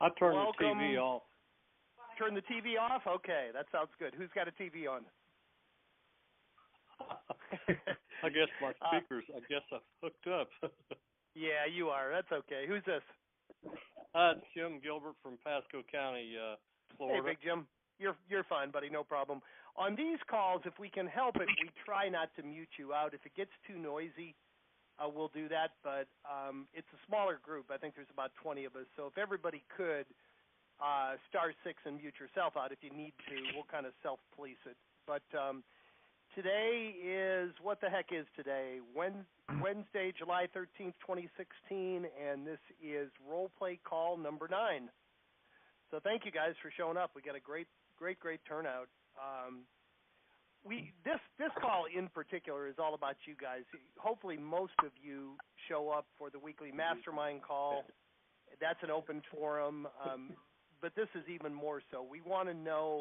I turned the Welcome. TV off. Turn the TV off? Okay, that sounds good. Who's got a TV on? I guess my speakers, I hooked up. Yeah, you are. That's okay. Who's this? It's Jim Gilbert from Pasco County, Florida. Hey, Big Jim. You're fine, buddy. No problem. On these calls, if we can help it, we try not to mute you out. If it gets too noisy, we'll do that. But it's a smaller group. I think there's about 20 of us. So if everybody could *6 and mute yourself out if you need to, we'll kind of self-police it. But today is, what the heck is today? Wednesday, July 13th, 2016, and this is role play call number 9. So thank you guys for showing up. We got a great turnout. This call in particular is all about you guys. Hopefully most of you show up for the weekly mastermind call. That's an open forum, but this is even more so. We want to know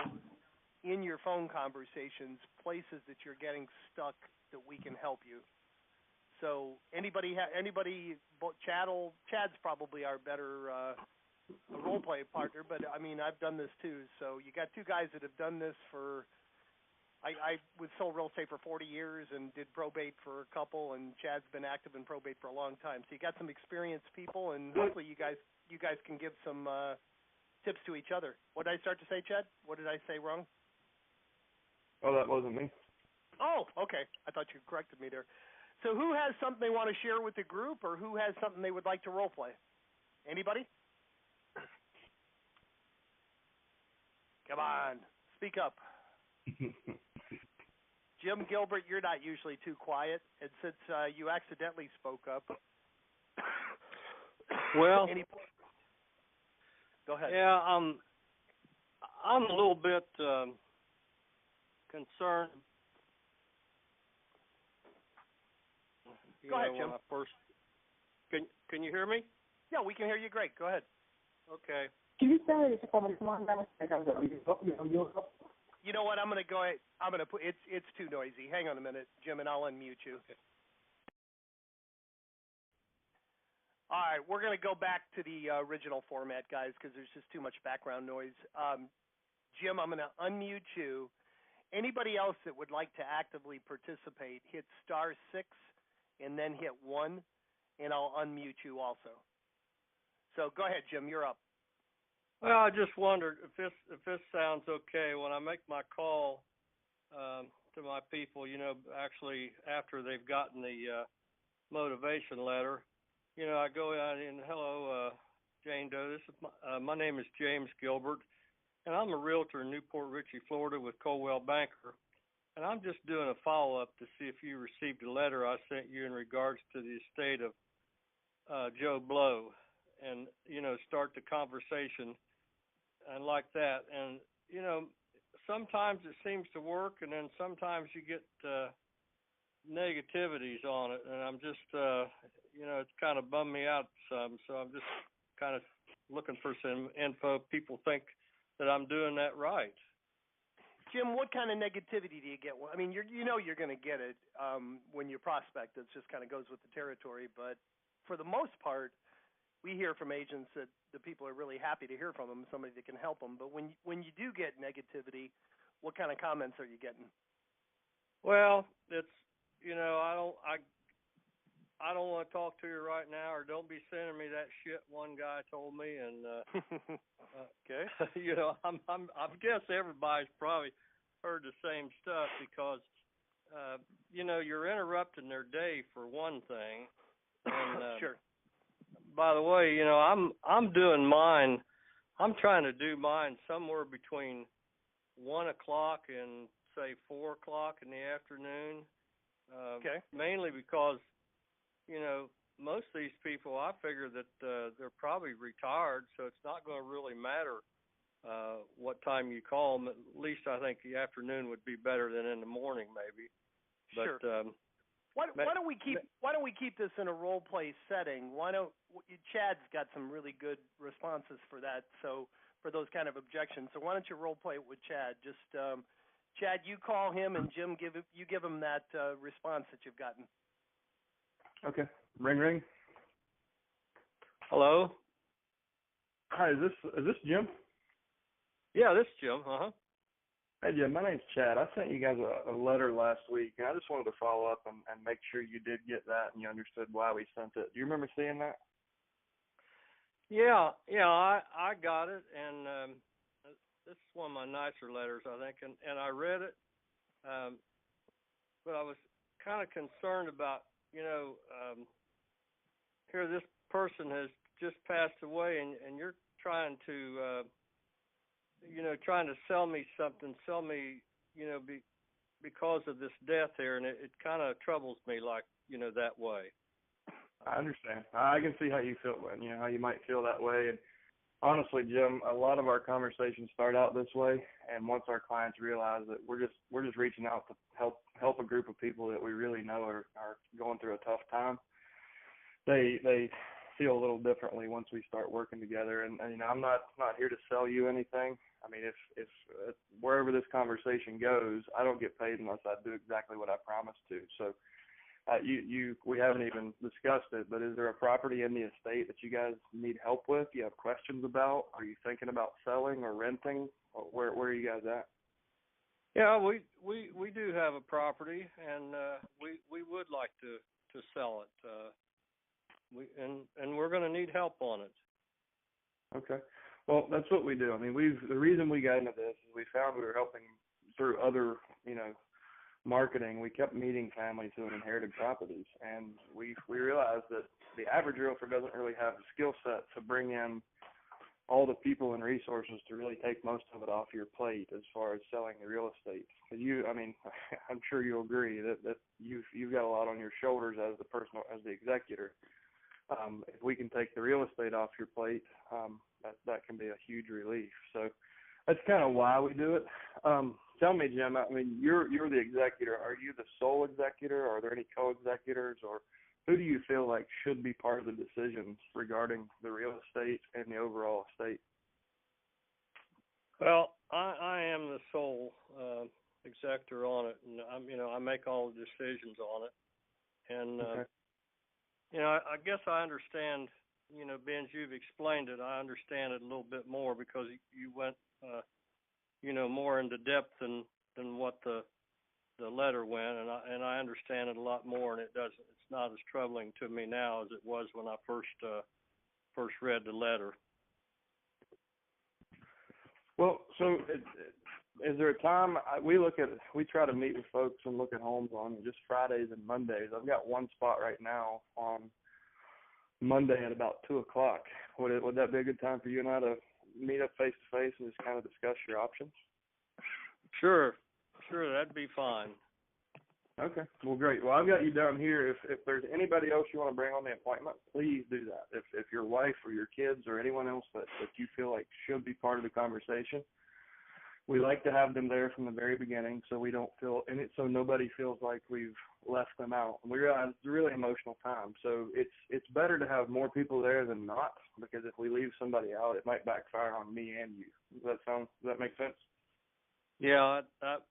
in your phone conversations places that you're getting stuck that we can help you. So anybody, Chad's probably our better role play partner, but I mean I've done this too. So you got two guys that have done this for. I was sold real estate for 40 years and did probate for a couple, and Chad's been active in probate for a long time. So you got some experienced people, and hopefully you guys can give some tips to each other. What did I start to say, Chad? What did I say wrong? Oh, that wasn't me. Oh, okay. I thought you corrected me there. So who has something they want to share with the group, or who has something they would like to role play? Anybody? Come on, speak up. Jim Gilbert, you're not usually too quiet, and since you accidentally spoke up, well, go ahead. Yeah, I'm a little bit concerned. Go ahead, Jim. Can you hear me? Yeah, we can hear you great. Go ahead. Okay. Can you say You know what? I'm going to go ahead. I'm going to put it's too noisy. Hang on a minute, Jim, and I'll unmute you. Okay. All right, we're going to go back to the original format, guys, because there's just too much background noise. Jim, I'm going to unmute you. Anybody else that would like to actively participate, hit *6 and then hit 1, and I'll unmute you also. So go ahead, Jim. You're up. Well, I just wondered if this sounds okay when I make my call to my people. Actually after they've gotten the motivation letter, I go out and hello, Jane Doe. This is my name is James Gilbert, and I'm a realtor in Newport Richey, Florida, with Coldwell Banker. And I'm just doing a follow-up to see if you received a letter I sent you in regards to the estate of Joe Blow, and start the conversation and like that. And sometimes it seems to work, and then sometimes you get negativities on it, and I'm just it's kind of bummed me out some. So I'm just kind of looking for some info. People think that I'm doing that right. Jim, what kind of negativity do you get? I mean, you're going to get it when you prospect. It just kind of goes with the territory. But for the most part, we hear from agents that the people are really happy to hear from them, somebody that can help them. But when you do get negativity, what kind of comments are you getting? Well, it's I don't want to talk to you right now, or don't be sending me that shit one guy told me. And okay, I guess everybody's probably heard the same stuff because you're interrupting their day for one thing. And sure. By the way, I'm doing mine. I'm trying to do mine somewhere between 1 o'clock and say 4 o'clock in the afternoon. Okay. Mainly because, most of these people, I figure that they're probably retired, so it's not going to really matter what time you call them. At least I think the afternoon would be better than in the morning, maybe. But, sure. Why don't we keep this in a role play setting? Chad's got some really good responses for that. So for those kind of objections, so why don't you role play it with Chad? Just Chad, you call him, and Jim give him that response that you've gotten. Okay. Ring, ring. Hello. Hi, is this Jim? Yeah, this is Jim. Uh-huh. Hey Jim, my name's Chad. I sent you guys a letter last week, and I just wanted to follow up and make sure you did get that and you understood why we sent it. Do you remember seeing that? Yeah, I got it, and this is one of my nicer letters, I think, and I read it, but I was kind of concerned about, here this person has just passed away, and you're trying to, trying to sell me something, because of this death here, and it kind of troubles me, like, that way. I understand. I can see how you feel, and how you might feel that way. And honestly, Jim, a lot of our conversations start out this way, and once our clients realize that we're just reaching out to help a group of people that we really know are going through a tough time, they feel a little differently once we start working together. And I'm not here to sell you anything. I mean, if wherever this conversation goes, I don't get paid unless I do exactly what I promised to. So we haven't even discussed it, but is there a property in the estate that you guys need help with? Do you have questions about? Are you thinking about selling or renting? Or where are you guys at? Yeah, we do have a property, and we would like to sell it. And we're going to need help on it. Okay. Well, that's what we do. I mean, the reason we got into this is we found we were helping through other, marketing. We kept meeting families who had inherited properties, and we realized that the average realtor doesn't really have the skill set to bring in all the people and resources to really take most of it off your plate as far as selling the real estate. Because I'm sure you'll agree that you've got a lot on your shoulders as the executor. If we can take the real estate off your plate, that can be a huge relief. So that's kind of why we do it. Tell me, Jim, I mean, you're the executor. Are you the sole executor? Are there any co-executors, or who do you feel like should be part of the decisions regarding the real estate and the overall estate? Well, I am the sole executor on it, and I make all the decisions on it. And Okay. I guess I understand. Ben, you've explained it. I understand it a little bit more because you went, more into depth than what the letter went, and I understand it a lot more, and it's not as troubling to me now as it was when I first read the letter. Well, so is there a time we try to meet with folks and look at homes on just Fridays and Mondays? I've got one spot right now on Monday at about 2:00. Would that be a good time for you and I to meet up face to face and just kind of discuss your options? Sure, that'd be fine. Okay, well, great. Well, I've got you down here. If there's anybody else you want to bring on the appointment, please do that. If your wife or your kids or anyone else that you feel like should be part of the conversation, we like to have them there from the very beginning, so we don't feel so nobody feels like we've left them out. And we realize it's a really emotional time, so it's better to have more people there than not, because if we leave somebody out, it might backfire on me and you. Does that make sense? Yeah, that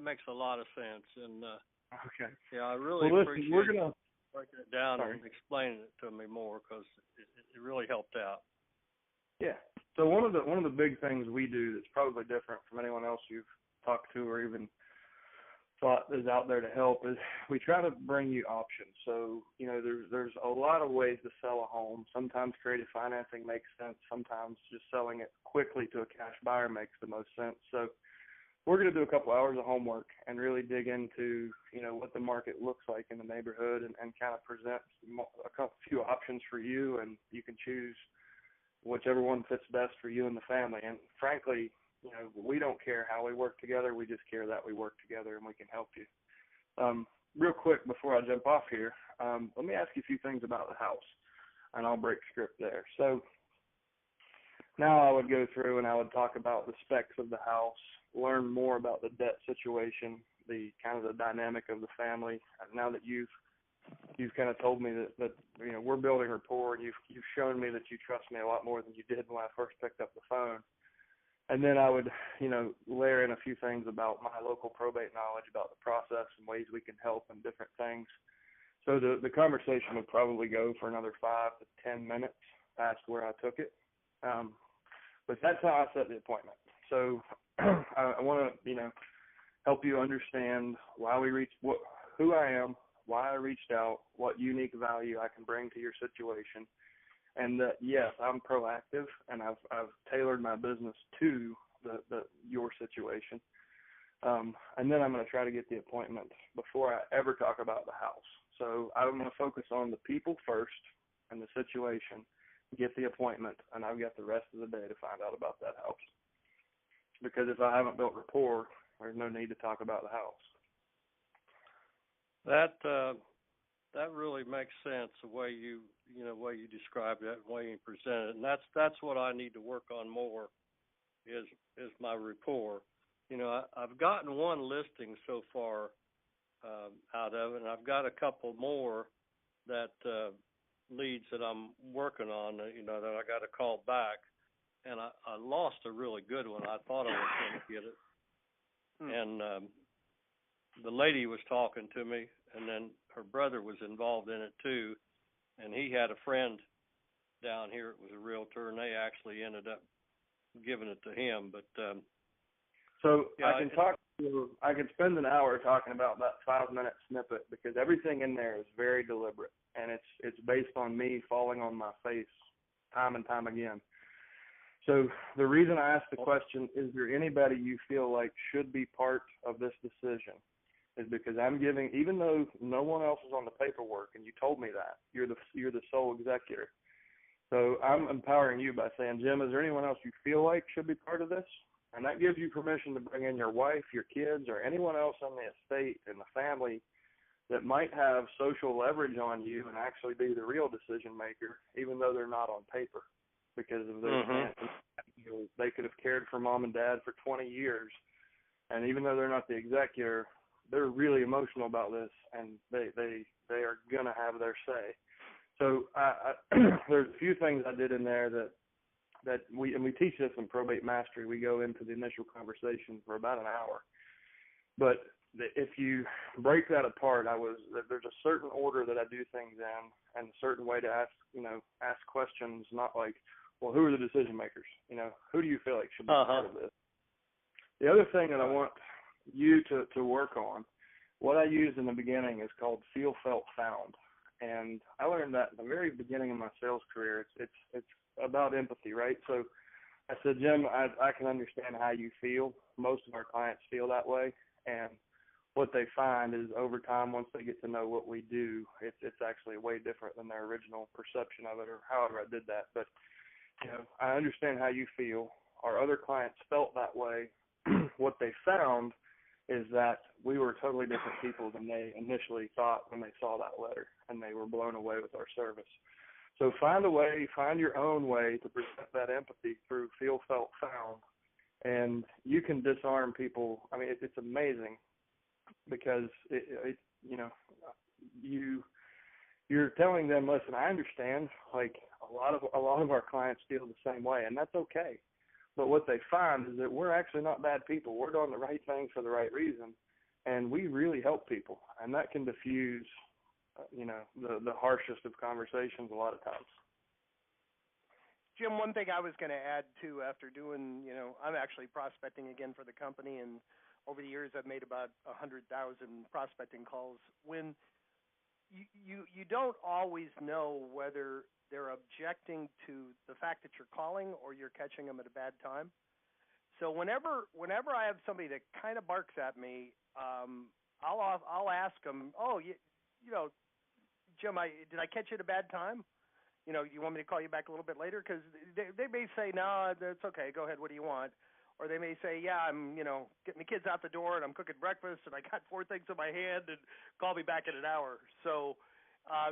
makes a lot of sense, and okay. Yeah, I really appreciate you breaking it down and explaining it to me more, because it really helped out. Yeah. So one of the big things we do that's probably different from anyone else you've talked to or even thought is out there to help is we try to bring you options. So, there's a lot of ways to sell a home. Sometimes creative financing makes sense. Sometimes just selling it quickly to a cash buyer makes the most sense. So we're going to do a couple hours of homework and really dig into, what the market looks like in the neighborhood and kind of present a few options for you, and you can choose whichever one fits best for you and the family. And frankly, we don't care how we work together. We just care that we work together and we can help you. Real quick before I jump off here, let me ask you a few things about the house, and I'll break script there. So now I would go through and I would talk about the specs of the house, learn more about the debt situation, the kind of the dynamic of the family. Now that you've kind of told me that we're building rapport, and you've shown me that you trust me a lot more than you did when I first picked up the phone. And then I would, layer in a few things about my local probate knowledge, about the process and ways we can help and different things. So the conversation would probably go for another 5 to 10 minutes past where I took it. But that's how I set the appointment. So I want to, help you understand why we reached, who I am, why I reached out, what unique value I can bring to your situation, and that yes, I'm proactive and I've tailored my business to your situation. And then I'm going to try to get the appointment before I ever talk about the house. So I'm going to focus on the people first and the situation, get the appointment, and I've got the rest of the day to find out about that house. Because if I haven't built rapport, there's no need to talk about the house. That really makes sense, the way you described that, the way you presented it, and that's what I need to work on more is my rapport. I've gotten one listing so far out of it, and I've got a couple more that leads that I'm working on. That I got to call back, and I lost a really good one. I thought I was going to get it, and the lady was talking to me, and then her brother was involved in it too, and he had a friend down here. It was a realtor, and they actually ended up giving it to him. But so yeah, I can spend an hour talking about that 5-minute snippet, because everything in there is very deliberate, and it's based on me falling on my face time and time again. So the reason I asked the question, is there anybody you feel like should be part of this decision, is because I'm giving, even though no one else is on the paperwork, and you told me that, you're the sole executor. So I'm empowering you by saying, Jim, is there anyone else you feel like should be part of this? And that gives you permission to bring in your wife, your kids, or anyone else on the estate and the family that might have social leverage on you and actually be the real decision maker, even though they're not on paper, because of their they could have cared for mom and dad for 20 years, and even though they're not the executor, they're really emotional about this, and they are gonna have their say. So there's a few things I did in there that we teach this in Probate Mastery. We go into the initial conversation for about an hour, but if you break that apart, there's a certain order that I do things in, and a certain way to ask questions, not like, well, who are the decision makers? Who do you feel like should be part of this? The other thing that I want you to work on, what I used in the beginning is called feel, felt, found. And I learned that in the very beginning of my sales career. It's about empathy, right? So I said, Jim, I can understand how you feel. Most of our clients feel that way. And what they find is over time, once they get to know what we do, it's actually way different than their original perception of it, or however I did that. But, I understand how you feel. Our other clients felt that way. What they found is that we were totally different people than they initially thought when they saw that letter, and they were blown away with our service. So find your own way to present that empathy through feel, felt, found, and you can disarm people. I mean, it's amazing, because you're telling them, listen, I understand. Like a lot of our clients feel the same way, and that's okay. But what they find is that we're actually not bad people. We're doing the right thing for the right reason, and we really help people, and that can diffuse, the harshest of conversations a lot of times. Jim, one thing I was going to add too, after doing, I'm actually prospecting again for the company, and over the years I've made about 100,000 prospecting calls. When you don't always know whether they're objecting to the fact that you're calling or you're catching them at a bad time. So whenever I have somebody that kind of barks at me, I'll ask them, Jim, did I catch you at a bad time? You want me to call you back a little bit later? Because they may say, no, that's okay, go ahead, what do you want? Or they may say, yeah, I'm, getting the kids out the door and I'm cooking breakfast and I got 4 things in my hand, and call me back in an hour. So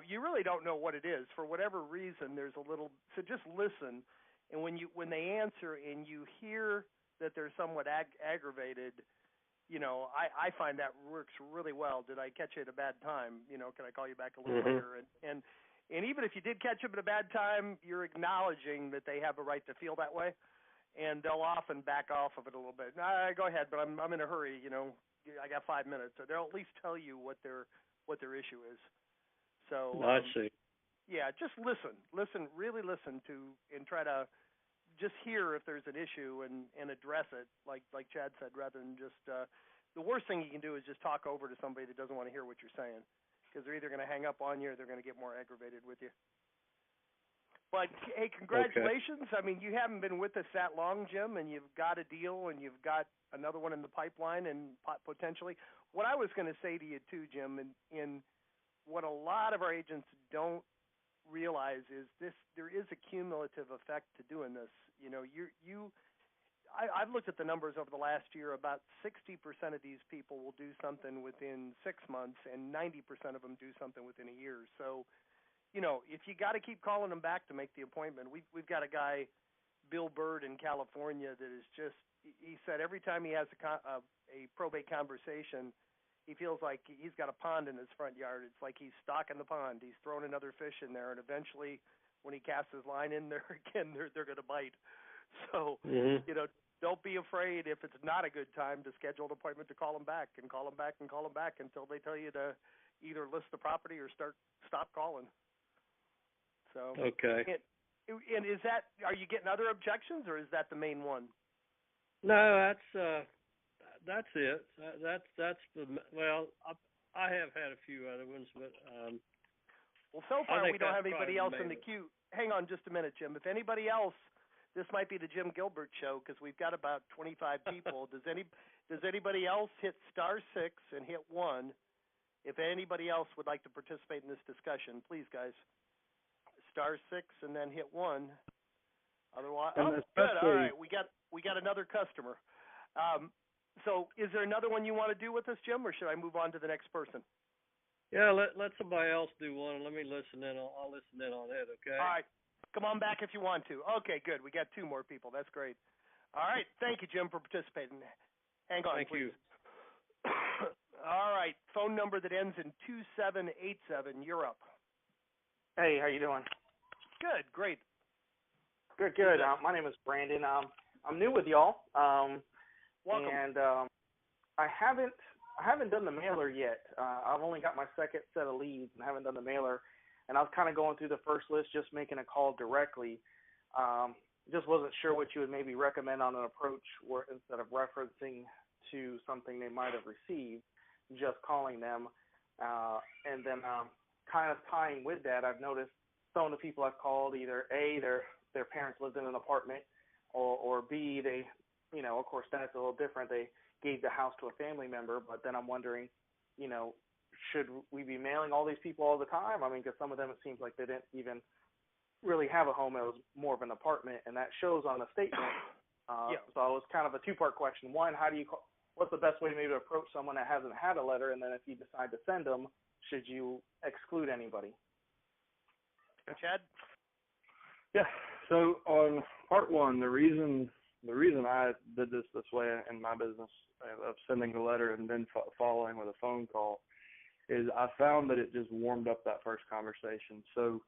you really don't know what it is. For whatever reason, there's a little, so just listen. And when they answer and you hear that they're somewhat aggravated, I find that works really well. Did I catch you at a bad time? Can I call you back a little later? And even if you did catch them at a bad time, you're acknowledging that they have a right to feel that way. And they'll often back off of it a little bit. Go ahead, but I'm in a hurry. I got 5 minutes. So they'll at least tell you what their issue is. So I see. Yeah, just listen, really listen to, and try to just hear if there's an issue and address it, like Chad said, rather than just the worst thing you can do is just talk over to somebody that doesn't want to hear what you're saying, because they're either going to hang up on you or they're going to get more aggravated with you. But hey, congratulations! Okay. I mean, you haven't been with us that long, Jim, and you've got a deal, and you've got another one in the pipeline, and potentially. What I was going to say to you too, Jim, in what a lot of our agents don't realize is there is a cumulative effect to doing this. You know, I've looked at the numbers over the last year. About 60% of these people will do something within 6 months, and 90% of them do something within a year. So, you know, if you got to keep calling them back to make the appointment, we've got a guy, Bill Bird in California, that is just. He said every time he has a probate conversation, he feels like he's got a pond in his front yard. It's like he's stocking the pond. He's throwing another fish in there, and eventually, when he casts his line in there again, they're going to bite. So, you know, don't be afraid if it's not a good time to schedule an appointment to call them back and call them back and call them back until they tell you to either list the property or stop calling. So okay. And is that, are you getting other objections, or is that the main one? No, that's it. That's the, well, I have had a few other ones, but well, so far we don't have anybody else in the queue. Hang on just a minute, Jim. If anybody else, this might be the Jim Gilbert show, because we've got about 25 people. Does anybody else hit *6 and hit 1? If anybody else would like to participate in this discussion, please, guys. *6 and then hit 1. Otherwise, good. All right, we got another customer. So is there another one you want to do with us, Jim, or should I move on to the next person? Yeah, let somebody else do one, and let me listen in. I'll listen in on it, okay? All right. Come on back if you want to. Okay, good. We got 2 more people. That's great. All right. Thank you, Jim, for participating. Hang on, Thank please. you. All right. Phone number that ends in 2787. You're up. Hey, how you doing? Good. Great. Good. My name is Brandon. I'm new with y'all. Welcome. And I haven't done the mailer yet. I've only got my second set of leads and haven't done the mailer. And I was kind of going through the first list, just making a call directly. Just wasn't sure what you would maybe recommend on an approach where instead of referencing to something they might have received, just calling them. And then kind of tying with that, I've noticed some of the people I've called, either A, their parents lived in an apartment, or B, they, you know, of course that's a little different. They gave the house to a family member, but then I'm wondering, you know, should we be mailing all these people all the time? I mean, because some of them it seems like they didn't even really have a home. It was more of an apartment, and that shows on the statement. Yeah. So it was kind of a 2-part question. One, what's the best way maybe to approach someone that hasn't had a letter? And then if you decide to send them, should you exclude anybody? Chad? Yeah. So on part 1, the reason I did this way in my business of sending a letter and then following with a phone call is I found that it just warmed up that first conversation. So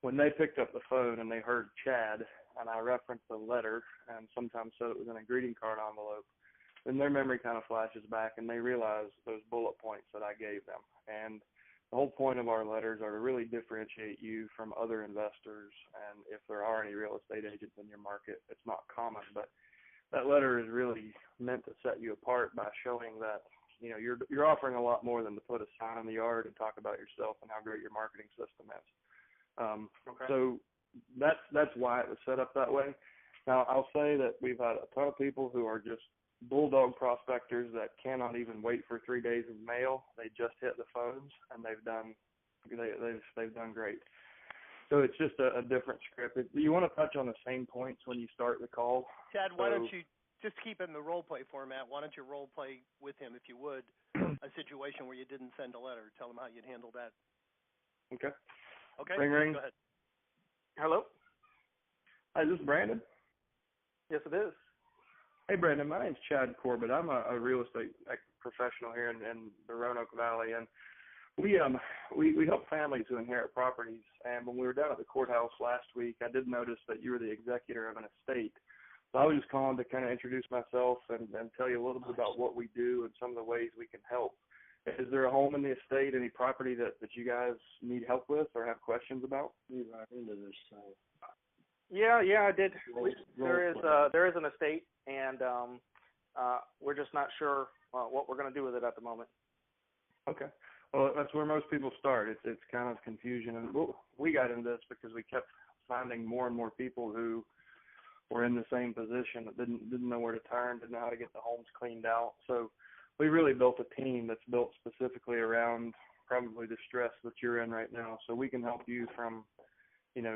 when they picked up the phone and they heard Chad and I referenced the letter and sometimes said it was in a greeting card envelope, then their memory kind of flashes back and they realize those bullet points that I gave them. And the whole point of our letters are to really differentiate you from other investors. And if there are any real estate agents in your market, it's not common, but that letter is really meant to set you apart by showing that, you know, you're offering a lot more than to put a sign in the yard and talk about yourself and how great your marketing system is. Okay. So that's why it was set up that way. Now, I'll say that we've had a ton of people who are just bulldog prospectors that cannot even wait for 3 days of mail. They just hit the phones and they've done great. So it's just a different script. You want to touch on the same points when you start the call. Chad, why don't you just keep it in the role play format? Why don't you role play with him, if you would, a situation where you didn't send a letter? Tell him how you'd handle that. Okay. Okay. Ring, ring. Go ahead. Hello? Hi, is this Brandon? Yes, it is. Hey, Brandon, my name's Chad Corbett. I'm a real estate professional here in the Roanoke Valley, and we help families who inherit properties. And when we were down at the courthouse last week, I did notice that you were the executor of an estate. So I was just calling to kind of introduce myself and tell you a little bit about what we do and some of the ways we can help. Is there a home in the estate, any property that you guys need help with or have questions about? Move right into this. Yeah, I did. There is an estate, and we're just not sure what we're going to do with it at the moment. Okay. Well, that's where most people start. It's kind of confusion, and we got into this because we kept finding more and more people who were in the same position that didn't know where to turn, didn't know how to get the homes cleaned out. So we really built a team that's built specifically around probably the stress that you're in right now. So we can help you from,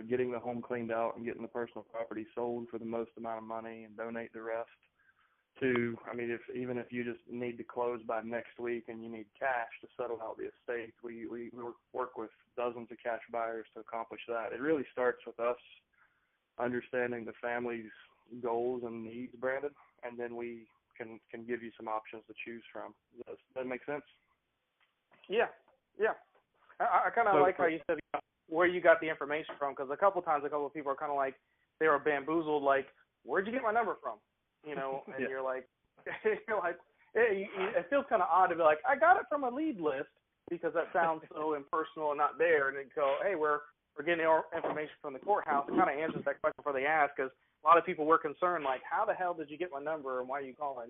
getting the home cleaned out and getting the personal property sold for the most amount of money and donate the rest to, even if you just need to close by next week and you need cash to settle out the estate, we work with dozens of cash buyers to accomplish that. It really starts with us understanding the family's goals and needs, Brandon, and then we can give you some options to choose from. Does that make sense? Yeah. I kind of like how you said where you got the information from, because a couple of people are kind of like, they were bamboozled, like, where'd you get my number from? And yeah. you're like, it feels kind of odd to be like, I got it from a lead list, because that sounds so impersonal and not there. And then go, hey, we're getting our information from the courthouse. It kind of answers that question before they ask, because a lot of people were concerned, like, how the hell did you get my number and why are you calling?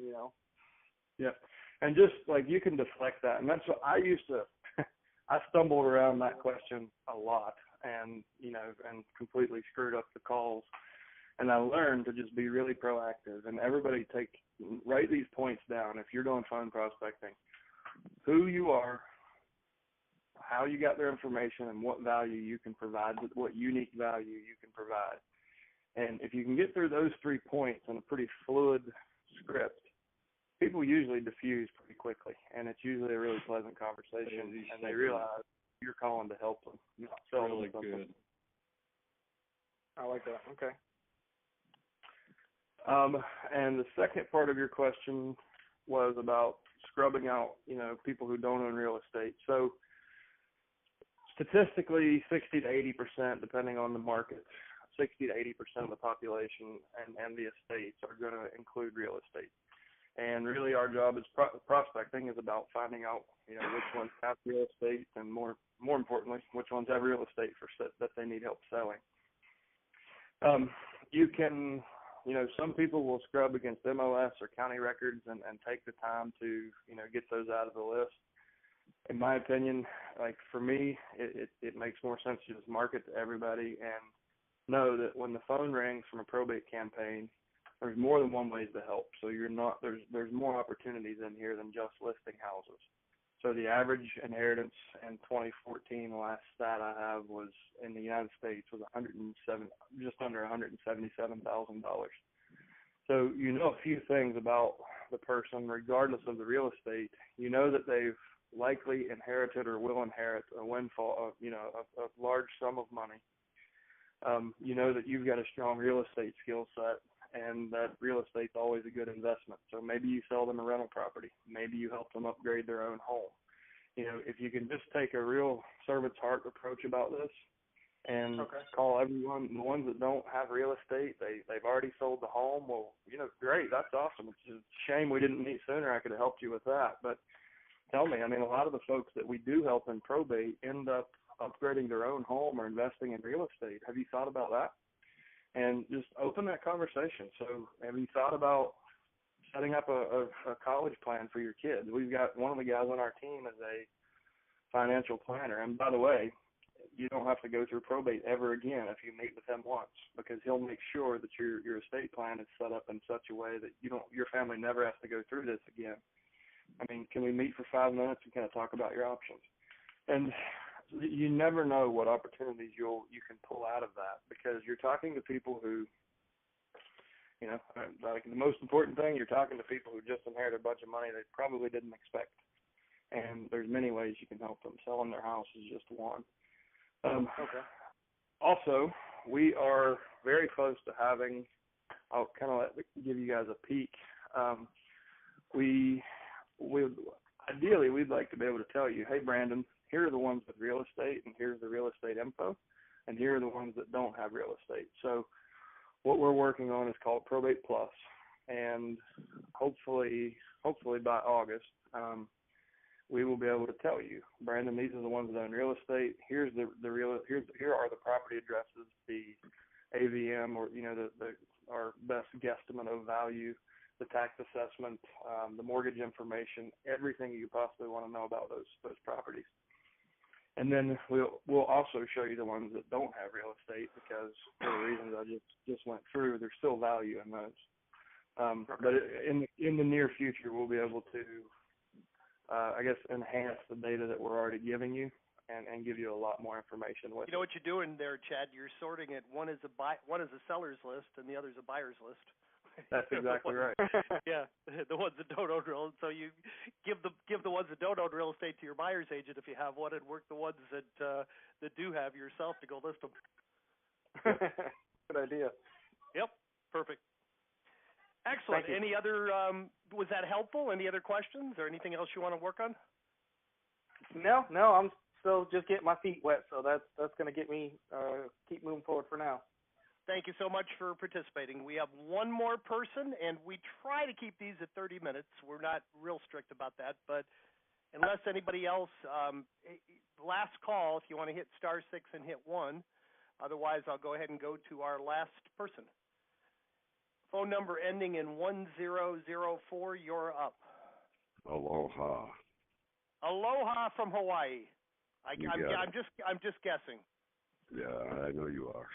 Yeah, and just like you can deflect that, and that's what I used to. I stumbled around that question a lot, and and completely screwed up the calls. And I learned to just be really proactive. And everybody write these points down if you're doing phone prospecting. Who you are, how you got their information, and what value you can provide, what unique value you can provide. And if you can get through those 3 points in a pretty fluid script, people usually diffuse pretty quickly. And it's usually a really pleasant conversation. And they realize you're calling to help them, not sell them something. Good. I like that. Okay. And the second part of your question was about scrubbing out, people who don't own real estate. So statistically, 60 to 80%, depending on the market, 60 to 80% of the population and the estates are going to include real estate. And really our job as prospecting is about finding out, which ones have real estate, and more importantly, which ones have real estate that they need help selling. You can... some people will scrub against MLS or county records and take the time to, get those out of the list. In my opinion, like for me, it makes more sense to just market to everybody and know that when the phone rings from a probate campaign, there's more than one ways to help. So there's more opportunities in here than just listing houses. So the average inheritance in 2014, the last stat I have was in the United States was just under $177,000. So a few things about the person, regardless of the real estate. That they've likely inherited or will inherit a windfall, a large sum of money. That you've got a strong real estate skill set, and that real estate's always a good investment. So maybe you sell them a rental property. Maybe you help them upgrade their own home. If you can just take a real servant's heart approach about this and call everyone, the ones that don't have real estate, they've already sold the home. Well, great, that's awesome. It's a shame we didn't meet sooner. I could have helped you with that. But tell me, a lot of the folks that we do help in probate end up upgrading their own home or investing in real estate. Have you thought about that? And just open that conversation. So have you thought about setting up a college plan for your kids? We've got one of the guys on our team is a financial planner. And by the way, you don't have to go through probate ever again if you meet with him once, because he'll make sure that your estate plan is set up in such a way that your family never has to go through this again. Can we meet for 5 minutes and kind of talk about your options? And you never know what opportunities you can pull out of that, because you're talking to people who, like the most important thing, you're talking to people who just inherited a bunch of money they probably didn't expect. And there's many ways you can help them. Selling their house is just one. Also, we are very close to having, I'll kind of give you guys a peek. Ideally, we'd like to be able to tell you, hey, Brandon, here are the ones with real estate, and here's the real estate info, and here are the ones that don't have real estate. So what we're working on is called Probate Plus, and hopefully by August, we will be able to tell you, Brandon, these are the ones that own real estate. Here are the property addresses, the AVM, or our best guesstimate of value, the tax assessment, the mortgage information, everything you possibly want to know about those properties. And then we'll also show you the ones that don't have real estate, because for the reasons I just went through, there's still value in those. But in the near future, we'll be able to, enhance the data that we're already giving you, and give you a lot more information with. You know what you're doing there, Chad? You're sorting it. One is a seller's list, and the other is a buyer's list. That's exactly right. Yeah, the ones that don't own real estate. So you give the ones that don't own real estate to your buyer's agent if you have one, and work the ones that do have yourself to go list them. Good idea. Yep, perfect. Excellent. Any other? Was that helpful? Any other questions or anything else you want to work on? No, I'm still just getting my feet wet, so that's going to get me keep moving forward for now. Thank you so much for participating. We have one more person, and we try to keep these at 30 minutes. We're not real strict about that, but unless anybody else, last call, if you want to hit *6 and hit 1. Otherwise, I'll go ahead and go to our last person. Phone number ending in 1004. You're up. Aloha. Aloha from Hawaii. I'm just guessing. Yeah, I know you are.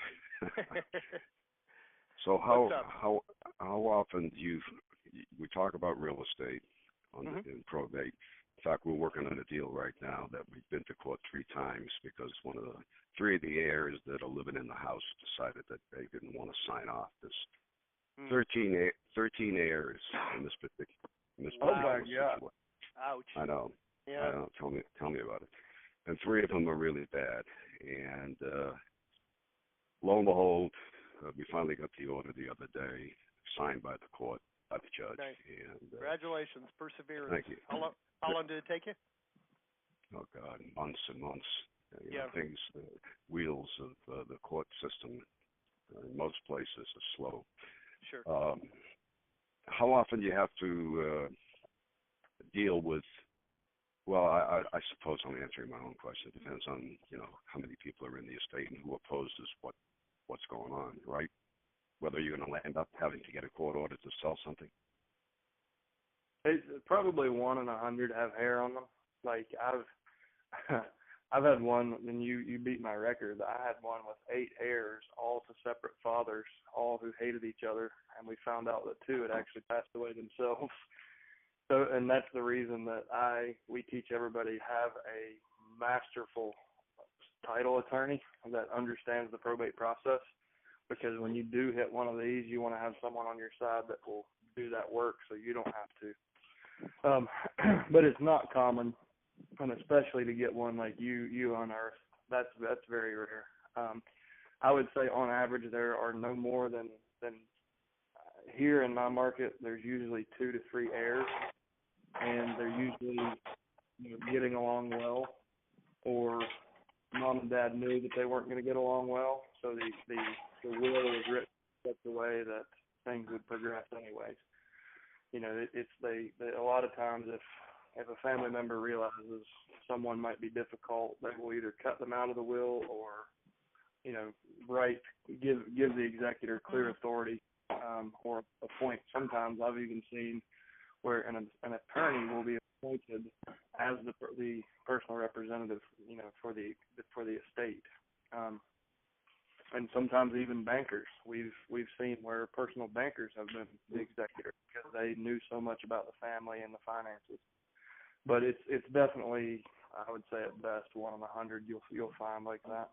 So how often do we talk about real estate in probate? In fact, we're working on a deal right now that we've been to court 3 times because 3 of the heirs that are living in the house decided that they didn't want to sign off. There's 13 heirs in this particular situation. Ouch. I know. Yeah. I know. Tell me about it. And 3 of them are really bad. And lo and behold, we finally got the order the other day, signed by the court, by the judge. Nice. And congratulations, perseverance. Thank you. How long did it take you? Oh God, months and months. Things, wheels of the court system in most places are slow. Sure. How often do you have to deal with? Well, I suppose I'm answering my own question. It depends on how many people are in the estate and who opposes what's going on, right? Whether you're going to end up having to get a court order to sell something. It's probably 1 in 100 have hair on them. Like I've had one, and you beat my record. I had one with 8 heirs, all to separate fathers, all who hated each other, and we found out that 2 had actually passed away themselves. So, and that's the reason that we teach everybody have a masterful title attorney that understands the probate process, because when you do hit one of these, you want to have someone on your side that will do that work so you don't have to. But it's not common, and especially to get one like you unearthed, that's very rare. I would say on average there are no more than here in my market, there's usually 2 to 3 heirs, and they're usually getting along well, or mom and dad knew that they weren't going to get along well, so the will was written such a way that things would progress anyways. A lot of times if a family member realizes someone might be difficult, they will either cut them out of the will or give the executor clear authority, or appoint. Sometimes I've even seen where an attorney will be appointed as the personal representative, for the estate, and sometimes even bankers. We've seen where personal bankers have been the executor because they knew so much about the family and the finances. But it's definitely, I would say at best 1 in 100 you'll find like that.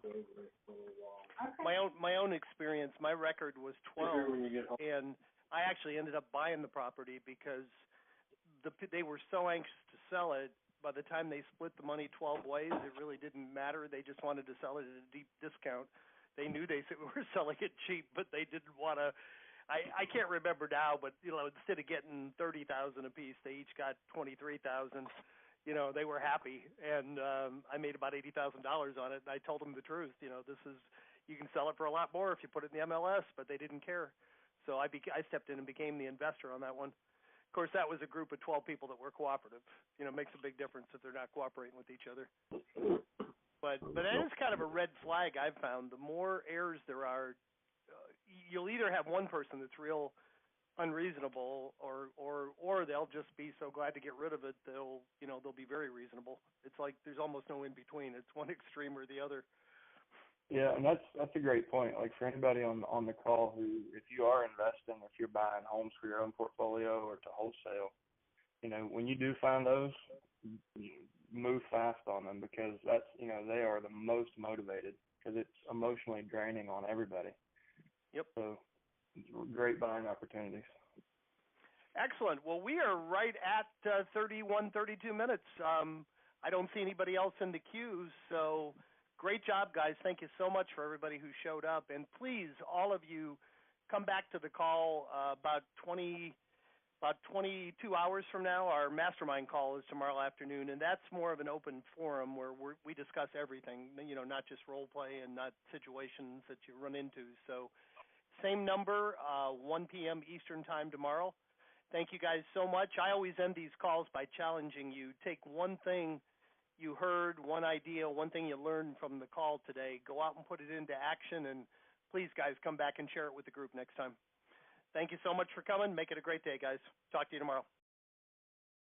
My own experience, my record was 12, and I actually ended up buying the property because they were so anxious to sell it. By the time they split the money 12 ways, it really didn't matter. They just wanted to sell it at a deep discount. They knew they were selling it cheap, but they didn't want to. I can't remember now, but instead of getting $30,000 a piece, they each got $23,000. They were happy, and I made about $80,000 on it. And I told them the truth. You can sell it for a lot more if you put it in the MLS, but they didn't care. So I stepped in and became the investor on that one. Of course, that was a group of 12 people that were cooperative. It makes a big difference if they're not cooperating with each other. But that is kind of a red flag I've found. The more heirs there are, you'll either have one person that's real unreasonable, or they'll just be so glad to get rid of it they'll be very reasonable. It's like there's almost no in between. It's one extreme or the other. Yeah, and that's a great point. Like for anybody on the call who, if you are investing, if you're buying homes for your own portfolio or to wholesale, when you do find those, you move fast on them, because that's they are the most motivated, because it's emotionally draining on everybody. Yep. So great buying opportunities. Excellent. Well, we are right at 32 minutes. I don't see anybody else in the queue, so great job, guys. Thank you so much for everybody who showed up. And please, all of you, come back to the call about 22 hours from now. Our mastermind call is tomorrow afternoon, and that's more of an open forum where we discuss everything, not just role play and not situations that you run into. So same number, 1 p.m. Eastern time tomorrow. Thank you guys so much. I always end these calls by challenging you. Take one thing you heard, one idea, one thing you learned from the call today. Go out and put it into action, and please, guys, come back and share it with the group next time. Thank you so much for coming. Make it a great day, guys. Talk to you tomorrow.